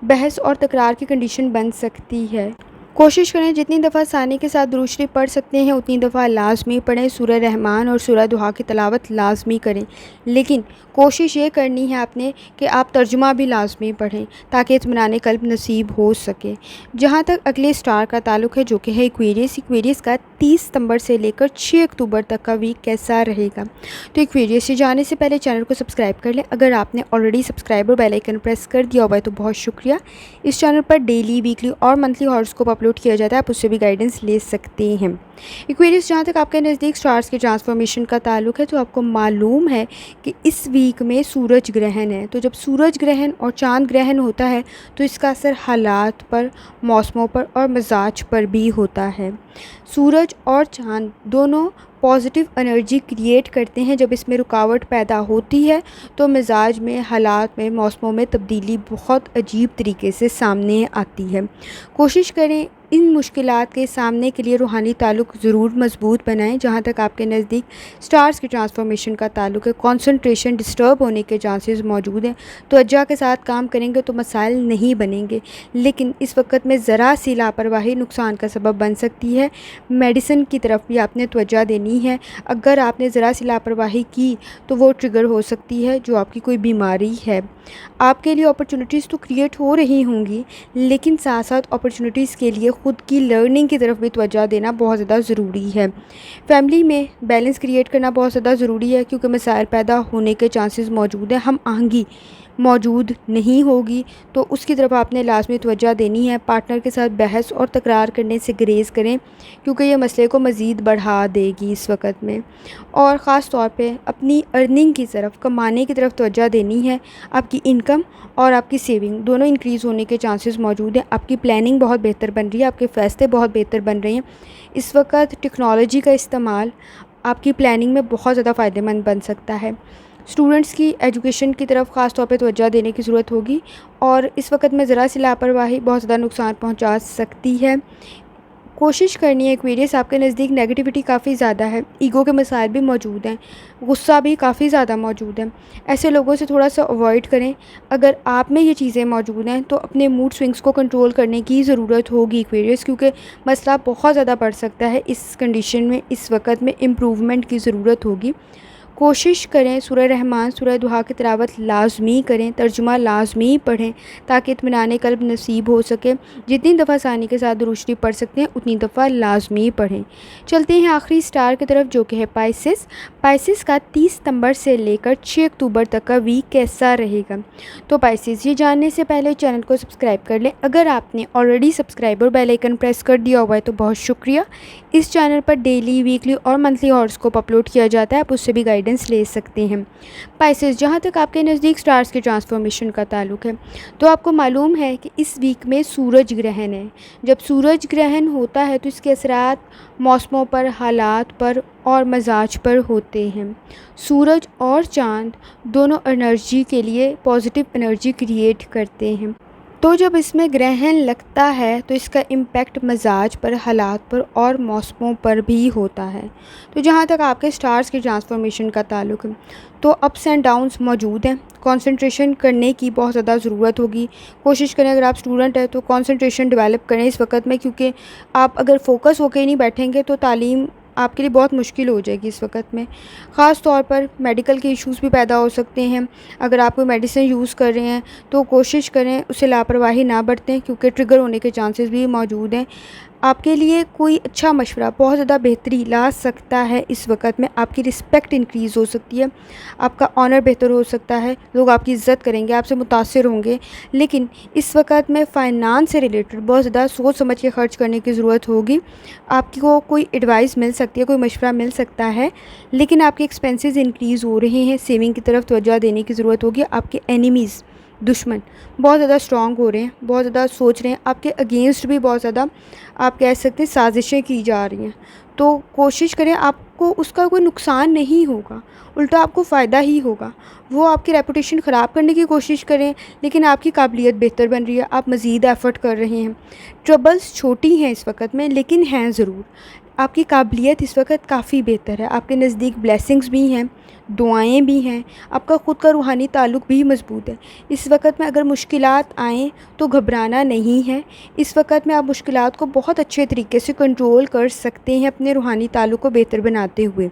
बहस और तकरार की कंडीशन बन सकती है। कोशिश करें जितनी दफ़ा आसानी के साथ दुरूद शरीफ पढ़ सकते हैं उतनी दफ़ा लाज़मी पढ़ें। सूरह रहमान और सूरह दुहा की तिलावत लाज़मी करें, लेकिन कोशिश ये करनी है आपने कि आप तर्जुमा भी लाज़मी पढ़ें ताकि इत्मीनान क़ल्ब नसीब हो सके। जहाँ तक अगले स्टार का ताल्लुक़ है, जो कि है एक्वेरियस। एक्वेरियस का 30 सितंबर से लेकर 6 अक्टूबर तक का वीक कैसा रहेगा। तो एक्वेरियस से जाने से पहले चैनल को सब्सक्राइब कर लें। अगर आपने ऑलरेडी सब्सक्राइब और बेल आइकन प्रेस कर दिया हुआ है तो बहुत शुक्रिया। इस चैनल पर डेली, वीकली और मंथली हॉरोस्कोप अपलोड किया जाता है, आप उससे भी गाइडेंस ले सकते हैं। एक्वेरियस, जहाँ तक आपके नज़दीक स्टार्स के ट्रांसफॉर्मेशन का ताल्लुक़ है तो आपको मालूम है कि इस वीक में सूरज ग्रहण है। तो जब सूरज ग्रहण और चांद ग्रहण होता है तो इसका असर हालात पर, मौसमों पर और मिजाज पर भी होता है। सूरज और चांद दोनों पॉजिटिव एनर्जी क्रिएट करते हैं। जब इसमें रुकावट पैदा होती है तो मिजाज में, हालात में, मौसमों में तब्दीली बहुत अजीब तरीके से सामने आती है। कोशिश करें इन मुश्किलात के सामने के लिए रूहानी ताल्लुक़ ज़रूर मज़बूत बनाएं। जहाँ तक आपके नज़दीक स्टार्स की ट्रांसफॉर्मेशन का ताल्लुक़ है, कंसंट्रेशन डिस्टर्ब होने के चांसेस मौजूद हैं। तवज्जो के साथ काम करेंगे तो मसाइल नहीं बनेंगे, लेकिन इस वक्त में ज़रा सी लापरवाही नुकसान का सबब बन सकती है। मेडिसिन की तरफ भी आपने तवज्जो देनी है। अगर आपने ज़रा सी लापरवाही की तो वो ट्रिगर हो सकती है जो आपकी कोई बीमारी है। आपके लिए अपॉर्चुनिटीज़ तो क्रिएट हो रही होंगी, लेकिन साथ साथ अपॉर्चुनिटीज़ के लिए ख़ुद की लर्निंग की तरफ भी तवज्जो देना बहुत ज़्यादा ज़रूरी है। फैमिली में बैलेंस क्रिएट करना बहुत ज़्यादा ज़रूरी है, क्योंकि मसाइल पैदा होने के चांसेस मौजूद हैं। हम आहंगी मौजूद नहीं होगी तो उसकी तरफ आपने लाज़मी तवज्जो देनी है। पार्टनर के साथ बहस और तकरार करने से गुरेज़ करें, क्योंकि ये मसले को मज़ीद बढ़ा देगी इस वक्त में। और ख़ास तौर पे अपनी अर्निंग की तरफ, कमाने की तरफ तवज्जो देनी है। आपकी इनकम और आपकी सेविंग दोनों इंक्रीज़ होने के चांसेस मौजूद हैं। आपकी प्लानिंग बहुत बेहतर बन रही है, आपके फ़ैसले बहुत बेहतर बन रहे हैं। इस वक्त टेक्नोलॉजी का इस्तेमाल आपकी प्लानिंग में बहुत ज़्यादा फ़ायदेमंद बन सकता है। स्टूडेंट्स की एजुकेशन की तरफ ख़ास तौर पे तवज्जो देने की ज़रूरत होगी, और इस वक्त में ज़रा सी लापरवाही बहुत ज़्यादा नुकसान पहुंचा सकती है। कोशिश करनी है एक्वेरियस, आपके नज़दीक नेगेटिविटी काफ़ी ज़्यादा है, ईगो के मसाइल भी मौजूद हैं, गुस्सा भी काफ़ी ज़्यादा मौजूद है। ऐसे लोगों से थोड़ा सा अवॉइड करें। अगर आप में ये चीज़ें मौजूद हैं तो अपने मूड स्विंग्स को कंट्रोल करने की ज़रूरत होगी एक्वेरियस, क्योंकि मसला बहुत ज़्यादा बढ़ सकता है। इस कंडीशन में इस वक्त में इम्प्रूवमेंट की ज़रूरत होगी। कोशिश करें सूरह रहमान, सूरह दुहा की तिलावत लाज़मी करें, तर्जुमा लाज़मी पढ़ें, ताकि इत्मीनान क़ल्ब नसीब हो सके। जितनी दफ़ा आसानी के साथ दुरूद शरीफ पढ़ सकते हैं उतनी दफ़ा लाज़मी पढ़ें। चलते हैं आखिरी स्टार की तरफ, जो कि है पाइसेस। पाइसेस का 30 सितंबर से लेकर 6 अक्टूबर तक का वीक कैसा रहेगा। तो पाइसेस, ये जानने से पहले चैनल को सब्सक्राइब कर लें। अगर आपने ऑलरेडी सब्सक्राइब और बेल आइकन प्रेस कर दिया हुआ है तो बहुत शुक्रिया। इस चैनल पर डेली, वीकली और मंथली हॉरोस्कोप अपलोड किया जाता है, आप उससे भी गाइडेंस ले सकते हैं। पाइसेस, जहाँ तक आपके नज़दीक स्टार्स के ट्रांसफॉर्मेशन का ताल्लुक़ है, तो आपको मालूम है कि इस वीक में सूरज ग्रहण है। जब सूरज ग्रहण होता है तो इसके असरात मौसमों पर, हालात पर और मजाज पर होते हैं। सूरज और चाँद दोनों एनर्जी के लिए पॉजिटिव एनर्जी क्रिएट करते हैं। तो जब इसमें ग्रहण लगता है तो इसका इम्पेक्ट मजाज पर, हालात पर और मौसमों पर भी होता है। तो जहाँ तक आपके स्टार्स की ट्रांसफॉर्मेशन का ताल्लुक़ है, तो अप्स एंड डाउन्स मौजूद हैं। कंसंट्रेशन करने की बहुत ज़्यादा ज़रूरत होगी। कोशिश करें, अगर आप स्टूडेंट हैं तो कंसंट्रेशन डेवलप करें इस वक्त में, क्योंकि आप अगर फोकस होकर नहीं बैठेंगे तो तालीम आपके लिए बहुत मुश्किल हो जाएगी इस वक्त में। ख़ास तौर पर मेडिकल के इश्यूज़ भी पैदा हो सकते हैं। अगर आप कोई मेडिसिन यूज़ कर रहे हैं तो कोशिश करें उससे लापरवाही ना बरतें, क्योंकि ट्रिगर होने के चांसेस भी मौजूद हैं। आपके लिए कोई अच्छा मशवरा बहुत ज़्यादा बेहतरी ला सकता है। इस वक्त में आपकी रिस्पेक्ट इंक्रीज़ हो सकती है, आपका ऑनर बेहतर हो सकता है, लोग आपकी इज़्ज़त करेंगे, आपसे मुतासिर होंगे। लेकिन इस वक्त में फ़ाइनांस से रिलेटेड बहुत ज़्यादा सोच समझ के ख़र्च करने की ज़रूरत होगी। आपको कोई एडवाइस मिल सकती है, कोई मशवरा मिल सकता है, लेकिन आपके एक्सपेंसेस इंक्रीज़ हो रहे हैं। सेविंग की तरफ तवज्जो देने की ज़रूरत होगी। आपके एनिमीज़, दुश्मन बहुत ज़्यादा स्ट्रॉन्ग हो रहे हैं, बहुत ज़्यादा सोच रहे हैं, आपके अगेंस्ट भी बहुत ज़्यादा आप कह सकते हैं साजिशें की जा रही हैं। तो कोशिश करें, आपको उसका कोई नुकसान नहीं होगा, उल्टा आपको फ़ायदा ही होगा। वो आपकी रेपुटेशन ख़राब करने की कोशिश करें, लेकिन आपकी काबिलियत बेहतर बन रही है, आप मज़ीद एफ़र्ट कर रहे हैं। ट्रबल्स छोटी हैं इस वक्त में, लेकिन हैं ज़रूर। आपकी काबिलियत इस वक्त काफ़ी बेहतर है, आपके नज़दीक ब्लेसिंग्स भी हैं, दुआएं भी हैं, आपका ख़ुद का रूहानी ताल्लुक़ भी मज़बूत है। इस वक्त में अगर मुश्किलात आएँ तो घबराना नहीं है। इस वक्त में आप मुश्किलात को बहुत अच्छे तरीके से कंट्रोल कर सकते हैं, अपने रूहानी ताल्लुक़ को बेहतर बनाते हुए।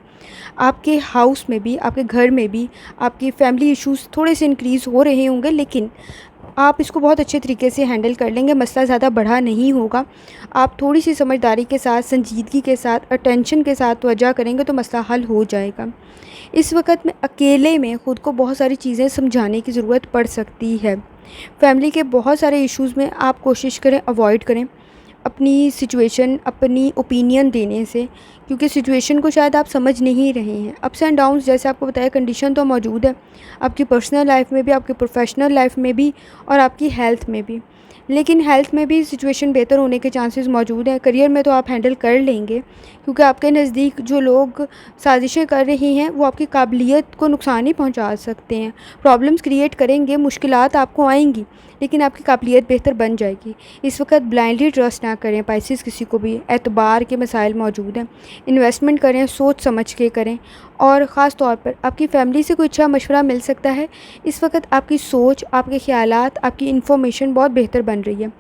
आपके हाउस में भी, आपके घर में भी आपकी फ़ैमिली इश्यूज़ थोड़े से इंक्रीज़ हो रहे होंगे, लेकिन आप इसको बहुत अच्छे तरीके से हैंडल कर लेंगे, मसला ज़्यादा बड़ा नहीं होगा। आप थोड़ी सी समझदारी के साथ, संजीदगी के साथ, अटेंशन के साथ तवज्जो करेंगे तो मसला हल हो जाएगा। इस वक्त में अकेले में ख़ुद को बहुत सारी चीज़ें समझाने की ज़रूरत पड़ सकती है। फैमिली के बहुत सारे इश्यूज़ में आप कोशिश करें अवॉइड करें अपनी सिचुएशन, अपनी ओपिनियन देने से, क्योंकि सिचुएशन को शायद आप समझ नहीं रहे हैं। अप्स एंड डाउन्स जैसे आपको बताया, कंडीशन तो मौजूद है आपकी पर्सनल लाइफ में भी, आपकी प्रोफेशनल लाइफ में भी और आपकी हेल्थ में भी। लेकिन हेल्थ में भी सिचुएशन बेहतर होने के चांसेस मौजूद हैं। करियर में तो आप हैंडल कर लेंगे, क्योंकि आपके नज़दीक जो लोग साजिशें कर रहे हैं वो आपकी काबिलियत को नुकसान ही पहुंचा सकते हैं, प्रॉब्लम्स क्रिएट करेंगे, मुश्किलात आपको आएंगी, लेकिन आपकी काबिलियत बेहतर बन जाएगी। इस वक्त ब्लाइंडली ट्रस्ट ना करें पाइसेस किसी को भी, एतबार के मसाइल मौजूद हैं। इन्वेस्टमेंट करें, सोच समझ के करें, और ख़ास तौर पर आपकी फ़ैमिली से कोई अच्छा मशवरा मिल सकता है। इस वक्त आपकी सोच, आपके ख़यालात, आपकी इन्फॉर्मेशन बहुत बेहतर बन रही है।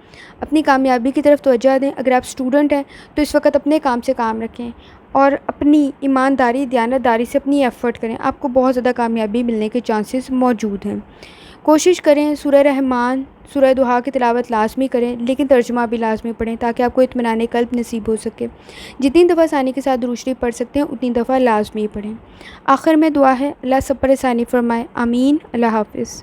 अपनी कामयाबी की तरफ तवज्जो दें। अगर आप स्टूडेंट हैं तो इस वक्त अपने काम से काम रखें और अपनी ईमानदारी, दयानतदारी से अपनी एफ़र्ट करें, आपको बहुत ज़्यादा कामयाबी मिलने के चांसेस मौजूद हैं। कोशिश करें सूरह रहमान, सूरह दुहा की तिलावत लाज़मी करें, लेकिन तर्जुमा भी लाज़मी पढ़ें ताकि आपको इत्मीनान क़ल्ब नसीब हो सके। जितनी दफ़ा आसानी के साथ दुरूद शरीफ पढ़ सकते हैं उतनी दफ़ा लाज़मी पढ़ें। आखिर में दुआ है, अल्लाह सब पर आसानी फ़रमाए। आमीन। अल्लाह हाफ़िज़।